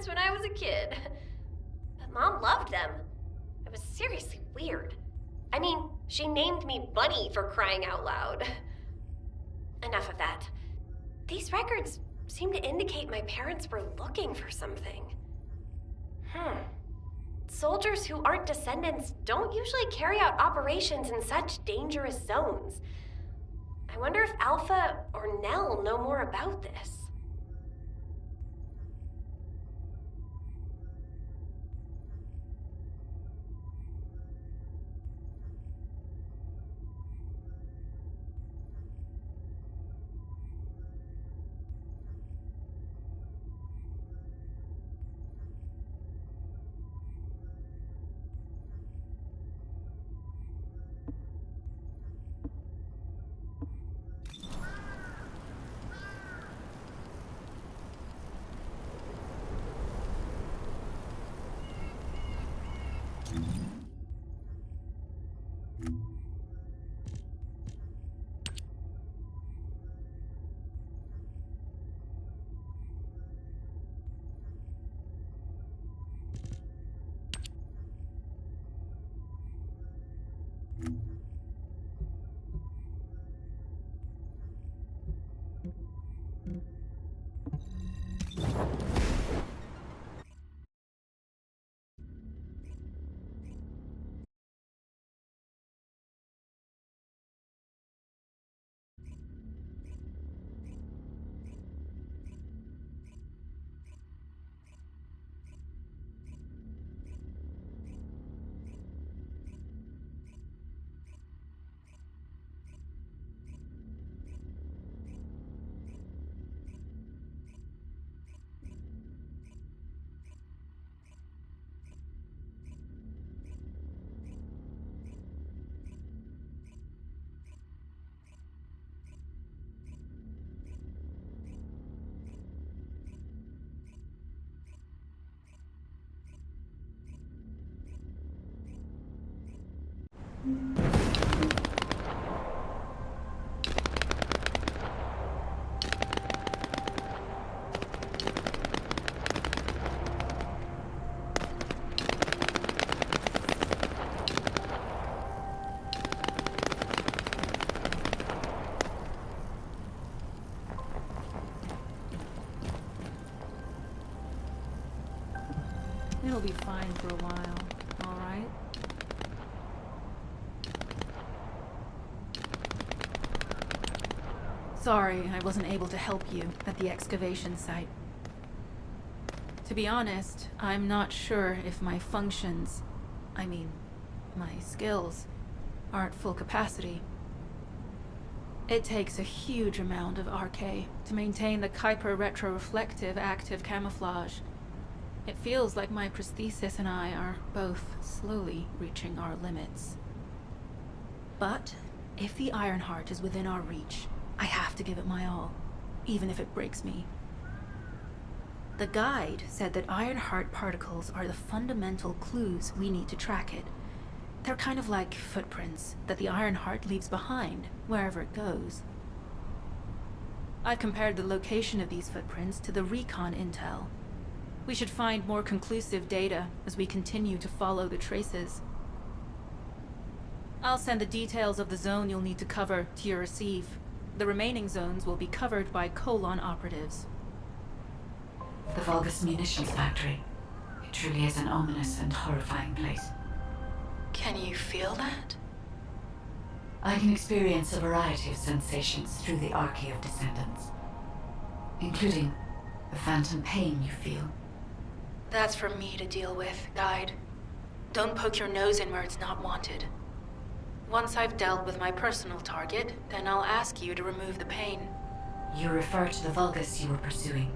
experiments when I was a kid. But Mom loved them. It was seriously weird. I mean, she named me Bunny for crying out loud. Enough of that. These records seem to indicate my parents were looking for something. Soldiers who aren't descendants don't usually carry out operations in such dangerous zones. I wonder if Alpha or Nell know more about this. It'll be fine for a while, all right? Sorry, I wasn't able to help you at the excavation site. To be honest, I'm not sure if my functions, my skills, are at full capacity. It takes a huge amount of RK to maintain the Kuiper retroreflective active camouflage. It feels like my prosthesis and I are both slowly reaching our limits. But if the Ironheart is within our reach, I have to give it my all, even if it breaks me. The guide said that Ironheart particles are the fundamental clues we need to track it. They're kind of like footprints that the Ironheart leaves behind, wherever it goes. I've compared the location of these footprints to the recon intel. We should find more conclusive data as we continue to follow the traces. I'll send the details of the zone you'll need to cover to your receive. The remaining zones will be covered by Colon operatives. The Vulgus munitions factory. It truly is an ominous and horrifying place. Can you feel that? I can experience a variety of sensations through the Archae of Descendants, including the phantom pain you feel. That's for me to deal with, Guide. Don't poke your nose in where it's not wanted. Once I've dealt with my personal target, then I'll ask you to remove the pain. You refer to the Vulgus you were pursuing.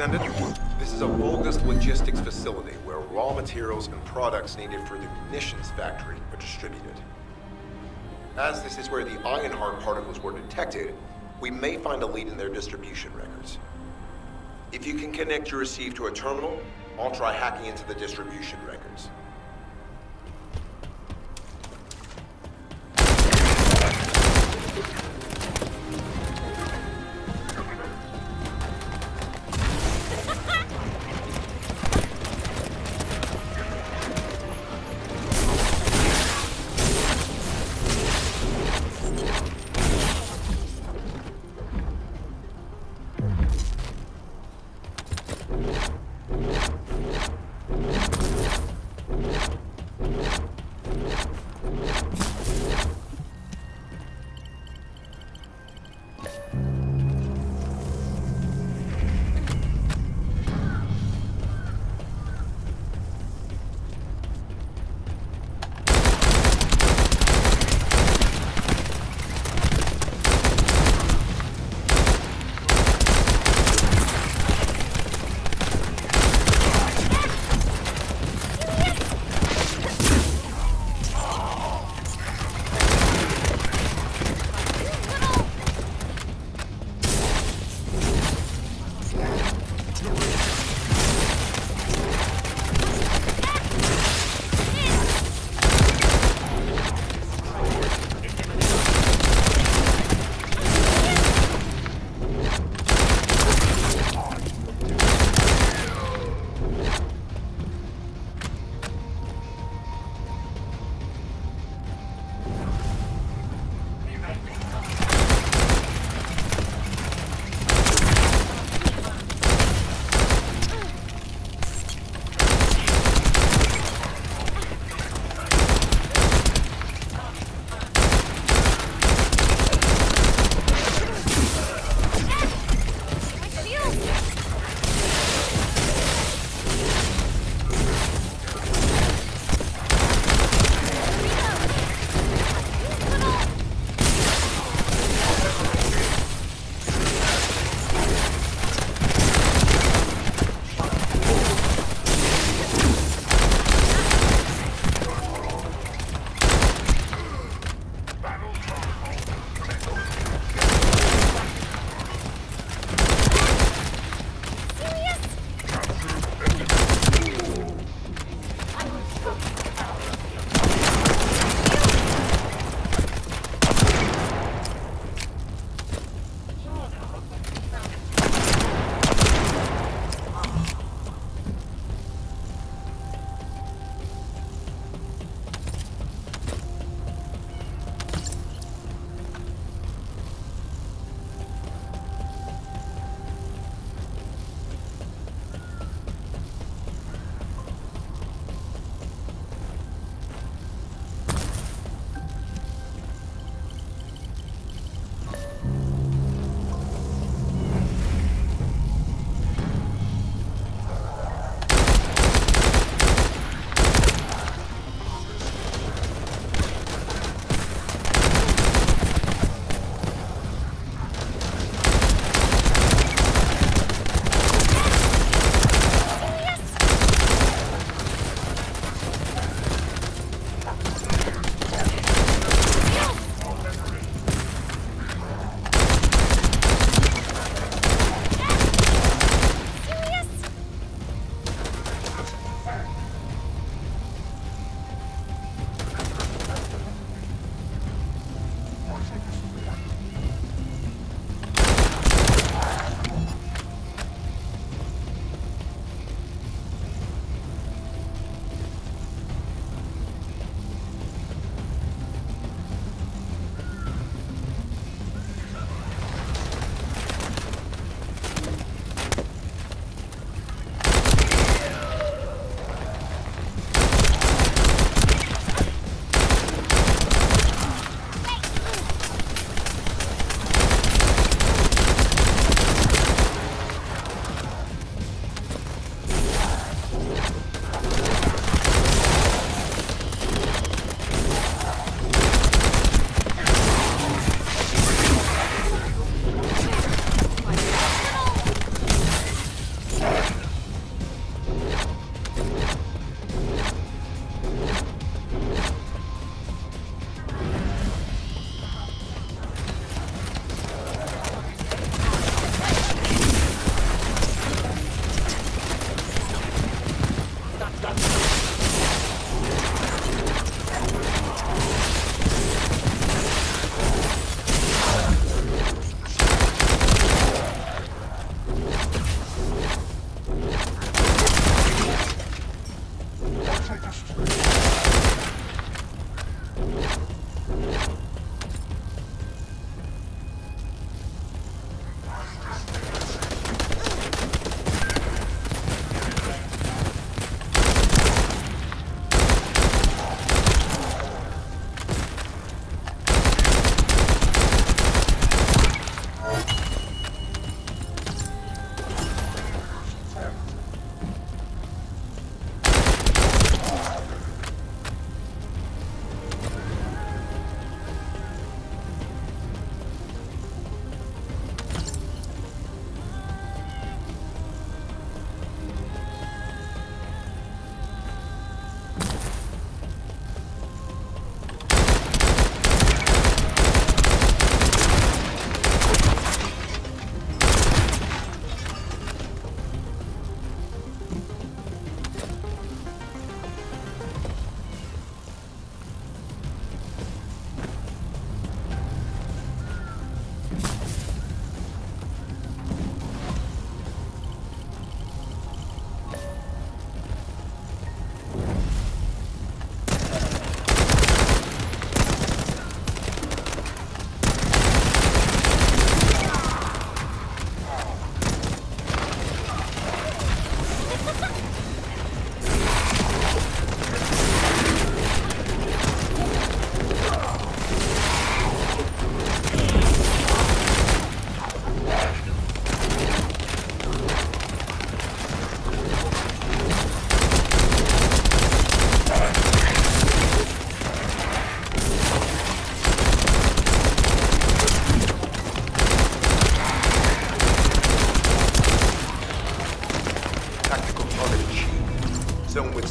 Descendant. This is a bogus logistics facility where raw materials and products needed for the munitions factory are distributed. As this is where the Ironheart particles were detected, we may find a lead in their distribution records. If you can connect your receive to a terminal, I'll try hacking into the distribution records.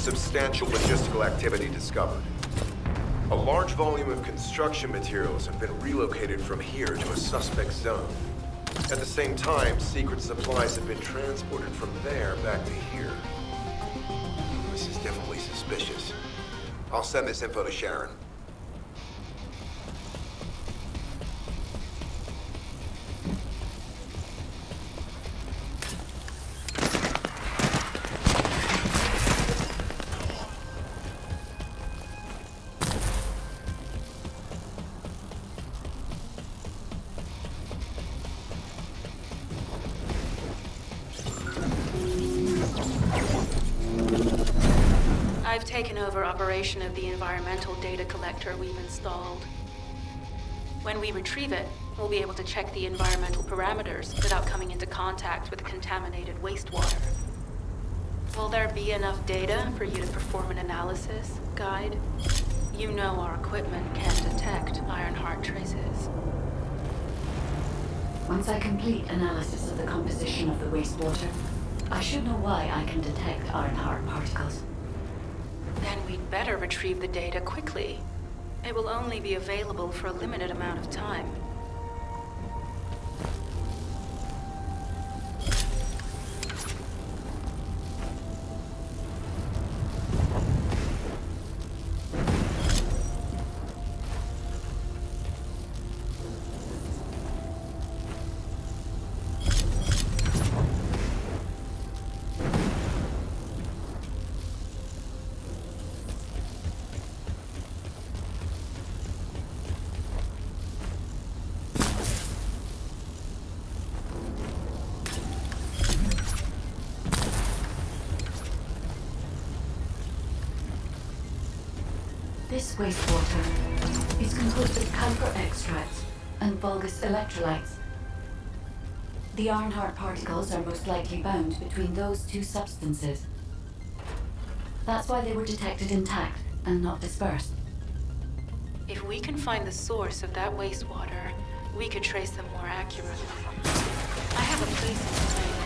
substantial logistical activity discovered. A large volume of construction materials have been relocated from here to a suspect zone. At the same time, secret supplies have been transported from there back to here. This is definitely suspicious. I'll send this info to Sharon. I've taken over operation of the environmental data collector we've installed. When we retrieve it, we'll be able to check the environmental parameters without coming into contact with contaminated wastewater. Will there be enough data for you to perform an analysis, Guide? You know our equipment can detect Ironheart traces. Once I complete analysis of the composition of the wastewater, I should know why I can detect Ironheart particles. Then we'd better retrieve the data quickly. It will only be available for a limited amount of time. This wastewater is composed of camphor extracts and bulgus electrolytes. The Ironheart particles are most likely bound between those two substances. That's why they were detected intact and not dispersed. If we can find the source of that wastewater, we could trace them more accurately. I have a place in mind.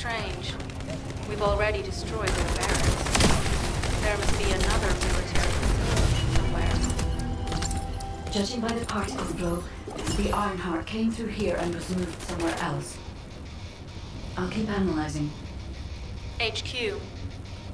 strange. We've already destroyed their barracks. There must be another military facility somewhere. Judging by the particle flow, the Ironheart came through here and was moved somewhere else. I'll keep analyzing. HQ.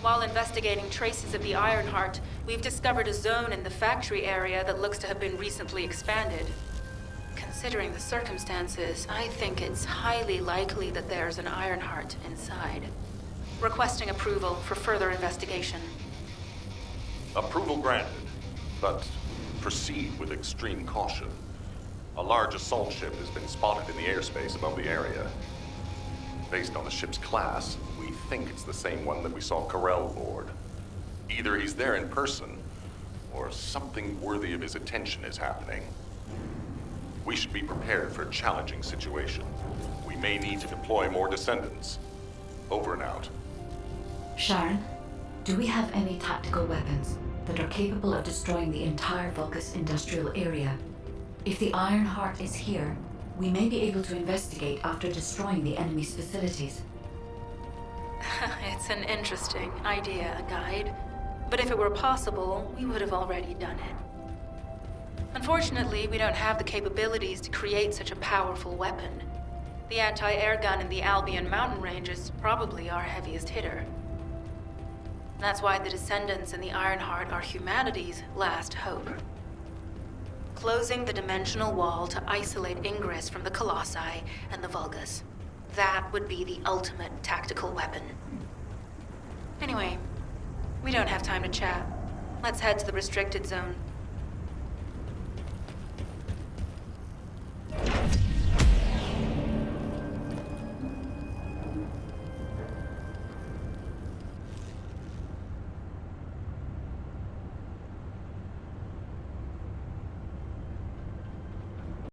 While investigating traces of the Ironheart, we've discovered a zone in the factory area that looks to have been recently expanded. Considering the circumstances, I think it's highly likely that there's an Ironheart inside. Requesting approval for further investigation. Approval granted, but proceed with extreme caution. A large assault ship has been spotted in the airspace above the area. Based on the ship's class, we think it's the same one that we saw Carell aboard. Either he's there in person, or something worthy of his attention is happening. We should be prepared for a challenging situation. We may need to deploy more Descendants. Over and out. Sharon, do we have any tactical weapons that are capable of destroying the entire Vulgus industrial area? If the Ironheart is here, we may be able to investigate after destroying the enemy's facilities. It's an interesting idea, Guide. But if it were possible, we would have already done it. Unfortunately, we don't have the capabilities to create such a powerful weapon. The anti-air gun in the Albion mountain range is probably our heaviest hitter. That's why the Descendants and the Ironheart are humanity's last hope. Closing the dimensional wall to isolate Ingress from the Colossi and the Vulgus. That would be the ultimate tactical weapon. Anyway, we don't have time to chat. Let's head to the restricted zone.